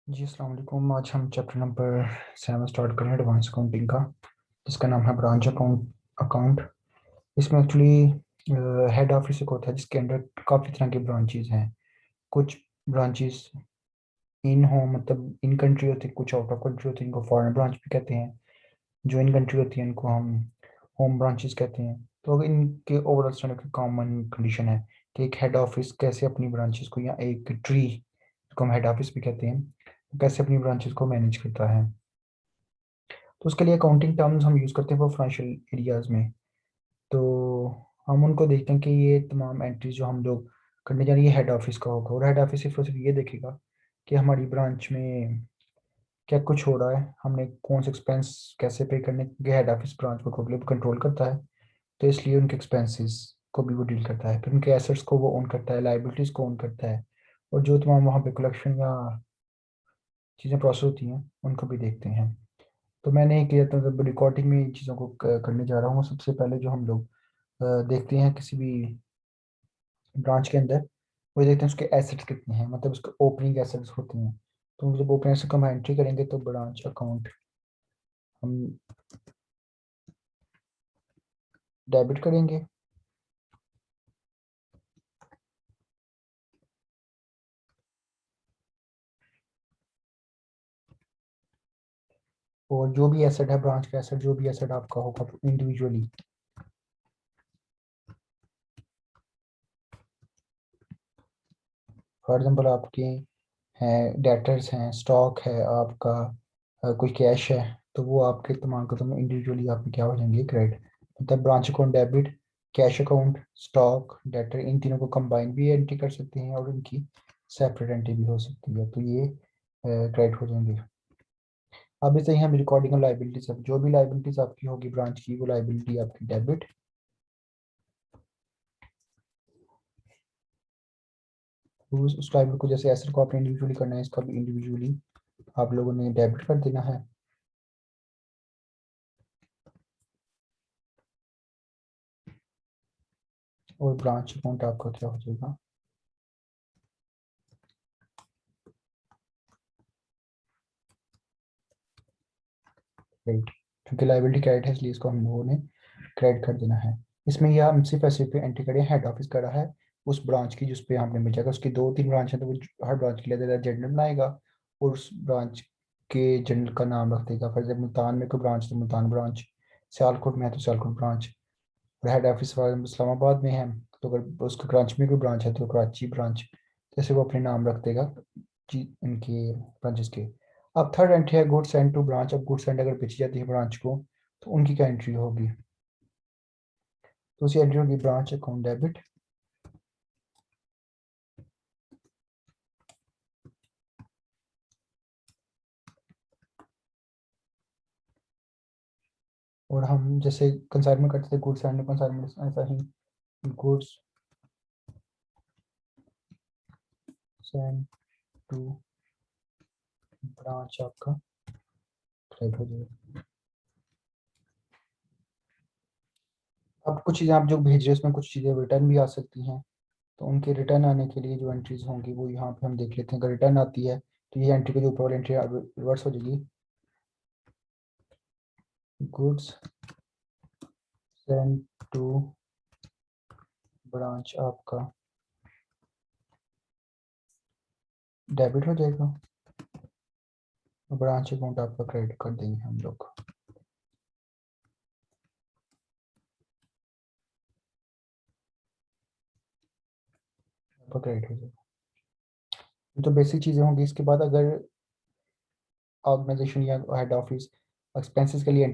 जी अस्सलाम वालेकुम। आज हम चैप्टर नंबर 7 स्टार्ट करें एडवांस अकाउंटिंग का, जिसका नाम है ब्रांच अकाउंट। इसमें एक्चुअली हेड ऑफिस एक होता है जिसके अंदर काफ़ी तरह के ब्रांचेस हैं। कुछ ब्रांचेस इन होम मतलब इन कंट्री होती है, कुछ आउट ऑफ कंट्री होती है, इनको फॉरेन ब्रांच भी कहते हैं। जो इन कंट्री होती है इनको हम होम ब्रांचेस कहते हैं। तो इनके ओवरऑल स्टैंडर्ड की कॉमन कंडीशन है कि एक हेड ऑफिस कैसे अपनी ब्रांचेस को, या एक ट्री जिसको हम हेड ऑफिस भी कहते हैं, कैसे अपनी ब्रांचेस को मैनेज करता है। तो उसके लिए अकाउंटिंग टर्म्स हम यूज़ करते हैं वो फाइनेंशियल एरियाज में। तो हम उनको देखते हैं कि ये तमाम एंट्रीज जो हम लोग करने जा रहे हैं ये हेड ऑफिस का होगा, और हेड ऑफिस सिर्फ और सिर्फ ये देखेगा कि हमारी ब्रांच में क्या कुछ हो रहा है, हमने कौन से एक्सपेंस कैसे पे करने के। हेड ऑफिस ब्रांच को टोटली कंट्रोल करता है, तो इसलिए उनके एक्सपेंसेस को भी वो डील करता है। फिर उनके एसेट्स को वो ओन करता है, लाइबिलिटीज़ को ओन करता है, और जो तमाम वहाँ पे कलेक्शन या चीज़ें प्रोसेस होती हैं उनको भी देखते हैं। तो मैंने किया था, मतलब रिकॉर्डिंग में इन चीज़ों को करने जा रहा हूँ। सबसे पहले जो हम लोग देखते हैं किसी भी ब्रांच के अंदर, वो देखते हैं उसके एसेट्स कितने हैं, मतलब उसके ओपनिंग एसेट्स होते हैं। तो जब ओपनिंग एसेट को हम एंट्री करेंगे तो ब्रांच अकाउंट हम डेबिट करेंगे। और जो भी एसेट है, ब्रांच का एसेट, जो भी एसेट आपका होगा इंडिविजुअली, फॉर एग्जाम्पल आपके हैं डेटर्स हैं, स्टॉक है आपका, कोई कैश है, तो वो आपके तमाम का तमाम इंडिविजुअली आप में क्या हो जाएंगे, क्रेडिट। मतलब branch account debit, cash account, stock, debtor, इन तीनों को कंबाइन भी एंट्री कर सकते हैं और इनकी सेपरेट एंट्री भी हो सकती है, तो ये क्रेडिट हो जाएंगे। अब इसे ही हम रिकॉर्डिंग और लाइबिलिटीज, अब जो भी लाइबिलिटीज आपकी होगी ब्रांच की, वो लाइबिलिटी आपकी डेबिट। उस लाइबिलिटी को, जैसे एसेट को आपने इंडिविजुअली करना है, इसका भी इंडिविजुअली आप लोगों ने डेबिट कर देना है। और ब्रांच अकाउंट आपका क्या हो जाएगा, क्रेडिट। क्योंकि लाइबिलिटी क्रेडिट है इसलिए इसको हम लोगों ने क्रेडिट कर देना है। इसमें यह हम सिर्फ ऐसे पे एंट्री करें, हेड ऑफिस कर रहा है उस ब्रांच की जिस पे हमने मिल जाएगा। उसकी दो तीन ब्रांच है तो वो हर ब्रांच के लिए जनरल बनाएगा, और उस ब्रांच के जनरल का नाम रख देगा। फॉर एग्जाम्पल मुल्तान में कोई ब्रांच तो मुल्तान ब्रांच, सियालकोट में है तो सियालकोट ब्रांच, और हेड ऑफिस वाले इस्लामाबाद में है तो अगर उसके कराची में कोई ब्रांच है तो कराची ब्रांच, जैसे वो अपने नाम रख देगा जी इनके ब्रांचेस के। अब थर्ड एंट्री है गुड्स एंड टू ब्रांच। अब गुड्स एंड अगर बेची जाती है ब्रांच को तो उनकी क्या एंट्री होगी, तो उसी एंट्री होगी ब्रांच अकाउंट डेबिट। और हम जैसे कंसाइनमेंट करते थे गुड्स एंड कंसाइनमेंट, ऐसा ही गुड्स एंड टू ब्रांच आपका क्रेडिट हो जाएगा। अब कुछ चीज़ें आप जो भेज रहे हो उसमें कुछ चीज़ें रिटर्न भी आ सकती हैं, तो उनके रिटर्न आने के लिए जो एंट्रीज होंगी वो यहाँ पे हम देख लेते हैं। अगर रिटर्न आती है तो ये एंट्री के जो ऊपर वाली एंट्री रिवर्स हो जाएगी, गुड्स सेंड टू ब्रांच आपका डेबिट हो जाएगा, ब्रांच अकाउंट आपका क्रेडिट कर देंगे हम लोग, आपका क्रेडिट हो जाएगा। तो बेसिक चीज़ें होंगी। इसके बाद अगर ऑर्गेनाइजेशन या हेड ऑफिस एक्सपेंसेस के लिए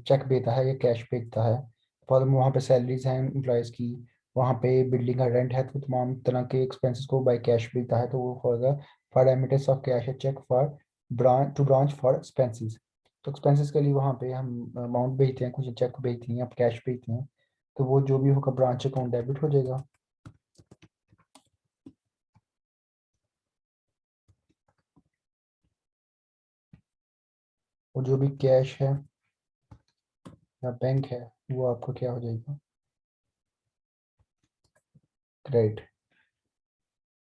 चेक भेजता है या कैश भेजता है, फॉर वहाँ पे सैलरीज हैं एम्प्लॉयज़ की, वहाँ पे बिल्डिंग का रेंट है, तो तमाम तरह के एक्सपेंसेस को बाय कैश भेजता है तो वो होगा फॉर रेमिटेंस ऑफ कैश है cheque for branch for expenses. तो एक्सपेंसेस के लिए वहाँ पे हम अमाउंट भेजते हैं, कुछ चेक भेजते हैं या कैश भेजते हैं, तो वो जो भी होगा ब्रांच अकाउंट डेबिट हो जाएगा। और जो भी कैश है या बैंक है वो आपको क्या हो जाएगा, क्रेडिट।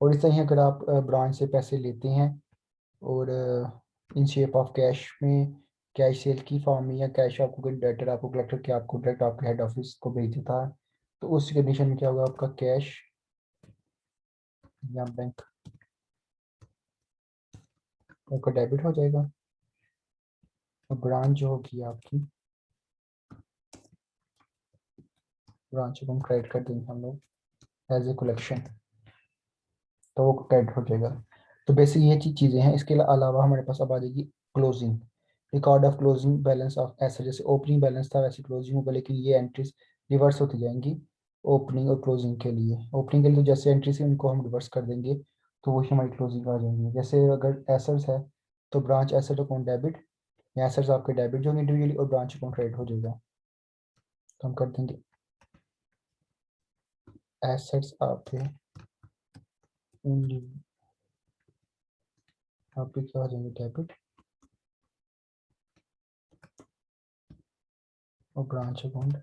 और इस तरह ही अगर आप ब्रांच से पैसे लेते हैं और इन शेप ऑफ कैश में, कैश सेल की फॉर्म में, या कैश आपको कोई डेटर आपको कलेक्ट करके आपको डायरेक्ट आपके हेड ऑफिस को भेज देता है, तो उस कंडीशन में क्या होगा, आपका कैश या बैंक आपका डेबिट हो जाएगा, और ब्रांच जो होगी आपकी, ब्रांच को हम क्रेडिट कर देंगे हम लोग एज ए कलेक्शन, तो वो क्रेडिट हो जाएगा। तो बेसिक ये चीज़ें हैं। इसके अलावा हमारे पास अब आ जाएगी closing, record of closing balance of, ऐसा जैसे ओपनिंग बैलेंस था वैसे क्लोजिंग होगा, लेकिन ये एंट्रीज रिवर्स होती जाएंगी ओपनिंग और क्लोजिंग के लिए। ओपनिंग के लिए तो जैसे एंट्रीज है उनको हम रिवर्स कर देंगे, तो वही हमारी क्लोजिंग आ जाएंगी। जैसे अगर एसेट्स है तो ब्रांच एसेट अकाउंट डेबिट, या एसेट्स आपके डेबिट जो इंडिविजुअली, और ब्रांच अकाउंट क्रेडिट हो जाएगा। तो हम कर देंगे एसेट्स आपके आपके क्या हो जाएंगे, डेबिट, और ब्रांच अकाउंट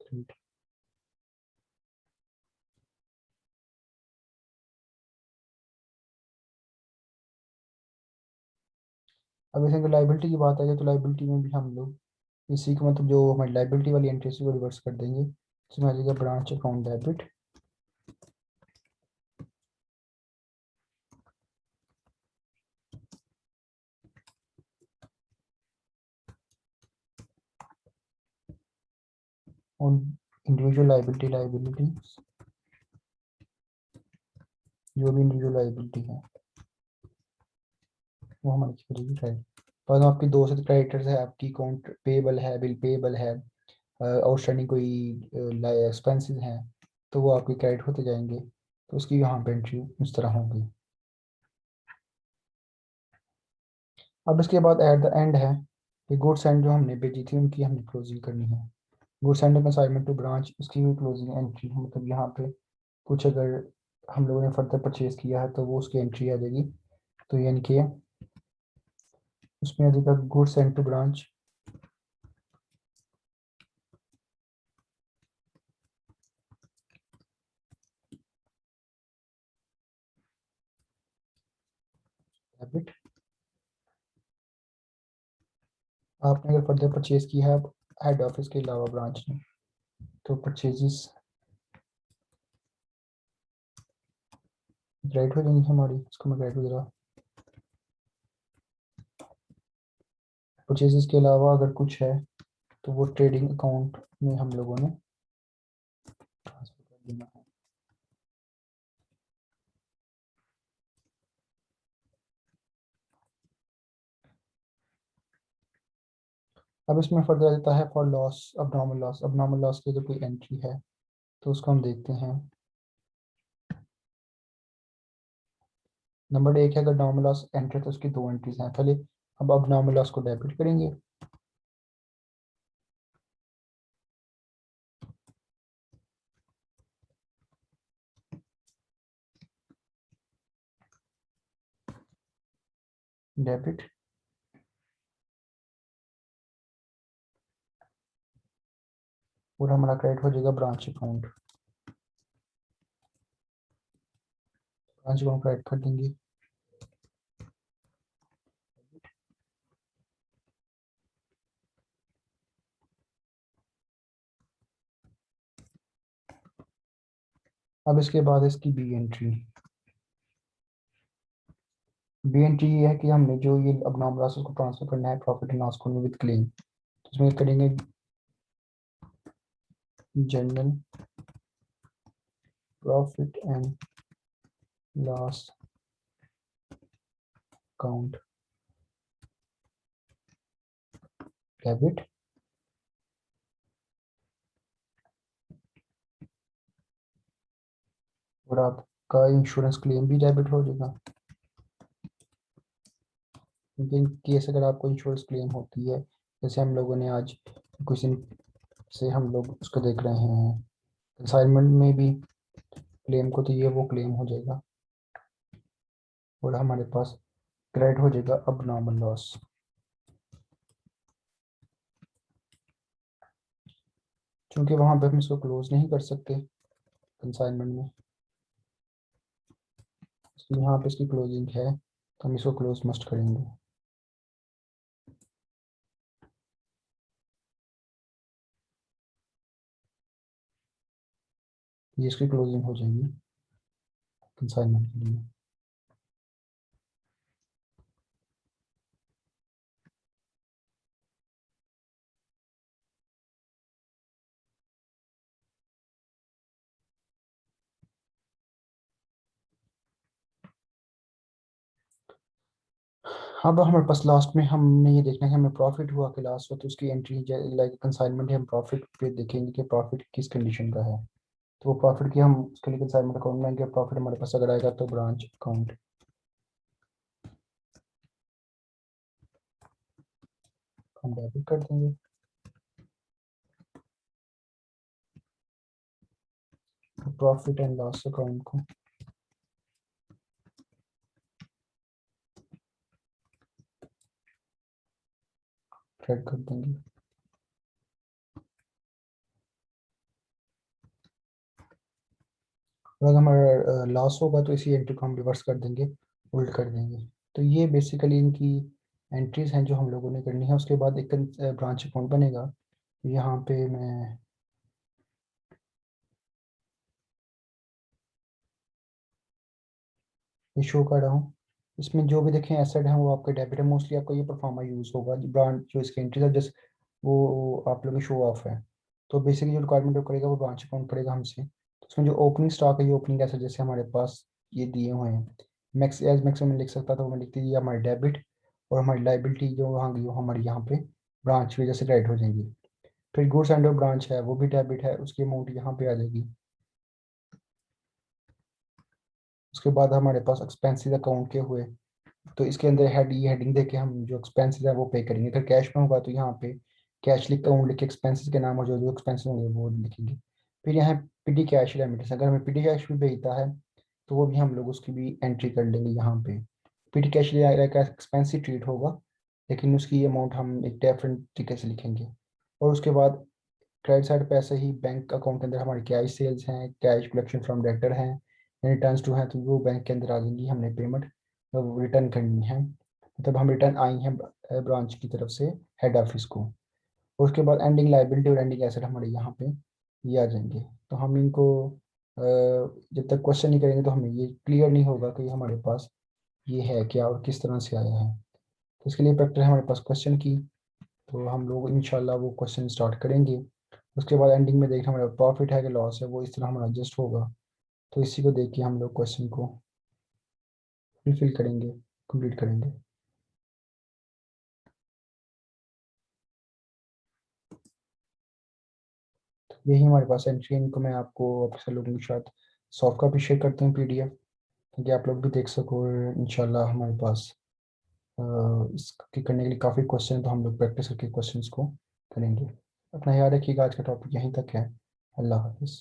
क्रेडिट। अब इसे अगर लाइबिलिटी की बात आई है, तो लाइबिलिटी में भी हम लोग इसी को, मतलब जो हमारी लाइबिलिटी वाली एंट्री को रिवर्स कर देंगे। इसमें आ जाएगा ब्रांच अकाउंट डेबिट, और इंडिविजुअल लाइबिलिटी, जो भी इंडिविजुअल लाइबिलिटी है वो हमारी करेगी क्रेडिट। पर आपकी दो से क्रेडिटर्स है, आपकी अकाउंट पेबल है, बिल पेबल है, आउटस्टैंडिंग कोई एक्सपेंसेस हैं, तो वो आपके क्रेडिट होते जाएंगे। तो उसकी यहाँ पे एंट्री इस तरह होगी। अब इसके बाद एट द एंड है कि गुड्स एंड जो हमने भेजी थी उनकी हमने क्लोजिंग करनी है। Goods and consignment to branch, उसकी भी क्लोजिंग एंट्री, मतलब यहाँ पे कुछ अगर हम लोगों ने फर्दर परचेज किया है तो वो उसकी एंट्री आ जाएगी। तो यानी कि उसमें आ जाएगा goods and to branch, debit. आपने अगर फर्दर परचेज किया है हेड ऑफिस के अलावा ब्रांच में, तो परचेजेस राइट हो जाएंगी हमारी। इसको मैं राइट हो जरा, परचेजेस के अलावा अगर कुछ है तो वो ट्रेडिंग अकाउंट में हम लोगों ने ट्रांसफर कर देना है। अब इसमें फर्दर आ जाता है फॉर लॉस, अब नॉर्मल लॉस। अब नॉर्मल लॉस की अगर कोई एंट्री है तो उसको हम देखते हैं। नंबर एक है, अगर नॉर्मल लॉस एंट्री तो उसकी दो एंट्रीज हैं पहले। अब नॉर्मल लॉस को डेबिट करेंगे, डेबिट, और हमारा क्रेडिट हो जाएगा branch account, branch account credit कर देंगे। अब इसके बाद इसकी बी एंट्री। बी एंट्री ये है कि हमने जो ये अब नॉर्मल लॉस को ट्रांसफर करना है प्रॉफिट एंड लॉस को विद क्लेम। तो इसमें करेंगे general profit and loss account debit, और आपका इंश्योरेंस क्लेम भी डेबिट हो जाएगा, क्योंकि इन केस अगर आपको इंश्योरेंस क्लेम होती है, जैसे हम लोगों ने आज कुछ दिन से हम लोग उसको देख रहे हैं कंसाइनमेंट में भी क्लेम को, तो ये वो क्लेम हो जाएगा, और हमारे पास क्रेडिट हो जाएगा अब नॉर्मल लॉस। क्योंकि वहां पे हम इसको क्लोज नहीं कर सकते, कंसाइनमेंट में। तो यहाँ पे इसकी क्लोजिंग है, तो हम इसको क्लोज मस्ट करेंगे। ये इसकी क्लोजिंग हो जाएगी कंसाइनमेंट के लिए। अब हमारे पास लास्ट में हमने ये देखना है कि हमें प्रॉफिट हुआ कि लास्ट हो, तो उसकी एंट्री लाइक कंसाइनमेंट है, हम प्रॉफिट पे देखेंगे कि प्रॉफिट किस कंडीशन का है। तो वो प्रॉफिट की हम उसके लिए कंसाइनमेंट अकाउंट में प्रॉफिट हमारे पास अगर आएगा तो ब्रांच अकाउंट हम डेबिट कर देंगे। प्रॉफिट एंड लॉस अकाउंट को क्रेडिट कर देंगे। अगर हमारा लॉस होगा तो इसी एंट्री को हम रिवर्स कर देंगे, उल्ट कर देंगे। तो ये बेसिकली इनकी एंट्रीज हैं जो हम लोगों ने करनी है। उसके बाद एक ब्रांच अकाउंट बनेगा। यहाँ पे मैं ये शो कर रहा हूँ। इसमें जो भी देखें एसेट है वो आपका डेबिट है, मोस्टली आपका ये परफॉर्मा यूज होगा। जो ब्रांच जो इसकी एंट्रीज है जस्ट वो आप लोगों की शो ऑफ है। तो बेसिकली जो रिक्वायरमेंट वो करेगा वो ब्रांच अकाउंट पड़ेगा हमसे। तो उसमें जो ओपनिंग स्टॉक है, ये ओपनिंग एसेट जैसे हमारे पास ये दिए हुए हैं, मैक्स एज मैक्सिमम लिख सकता था, वो मैं लिख दी, ये हमारी डेबिट। और हमारी लाइबिलिटी जो वहाँ गई वो हमारी यहाँ पे ब्रांच की वजह से क्रेडिट हो जाएंगी। फिर गुड्स एंड ब्रांच है वो भी डेबिट है, उसकी अमाउंट यहाँ पे आ जाएगी। उसके बाद हमारे पास एक्सपेंसेस अकाउंट के हुए, तो इसके अंदर हेड ये हेडिंग देके हम जो एक्सपेंसेस है वो पे करेंगे। अगर कैश में होगा तो यहाँ पे कैश लिख अकाउंट लिख के एक्सपेंसेस के नाम और जो जो एक्सपेंसेस होंगे वो लिखेंगे। फिर यहाँ पिटी कैश रेमिटेंस, अगर हमें पिटी कैश भी भेजता है तो वो भी हम लोग उसकी भी एंट्री कर लेंगे यहाँ पे। पिटी कैश का एक्सपेंसिव ट्रीट होगा, लेकिन उसकी अमाउंट हम एक डिफरेंट तरीके से लिखेंगे। और उसके बाद क्रेडिट साइड पे ऐसे ही बैंक अकाउंट के अंदर हमारे कैश सेल्स हैं, कैश कलेक्शन फ्रॉम डेटर हैं, रिटर्न्स टू हैं, तो वो बैंक के अंदर आ जाएंगी। हमने पेमेंट रिटर्न करनी है, मतलब हम रिटर्न आई हैं ब्रांच की तरफ से हेड ऑफिस को। और उसके बाद एंडिंग लाइबिलिटी और एंडिंग एसेट हमारे यहाँ पे ये आ जाएंगे। तो हम इनको जब तक क्वेश्चन नहीं करेंगे तो हमें ये क्लियर नहीं होगा कि हमारे पास ये है क्या और किस तरह से आया है। तो इसके लिए प्रैक्टिस है हमारे पास क्वेश्चन की। तो हम लोग इंशाल्लाह वो क्वेश्चन स्टार्ट करेंगे। उसके बाद एंडिंग में देखना हमारा प्रॉफिट है कि लॉस है, वो इस तरह हमारा एडजस्ट होगा। तो इसी को देख के हम लोग क्वेश्चन को फुलफिल करेंगे, कंप्लीट करेंगे। तो यही हमारे पास एंट्री है। इनको मैं आपको आपके लोगों के साथ सॉफ्ट कॉपी शेयर करते हैं PDF, ताकि आप लोग भी देख सको। और इंशाल्लाह हमारे पास अ, इसके करने के लिए काफ़ी क्वेश्चन है, तो हम लोग प्रैक्टिस करके क्वेश्चंस को करेंगे। अपना याद रखिएगा, आज का टॉपिक यहीं तक है। अल्लाह हाफिज़।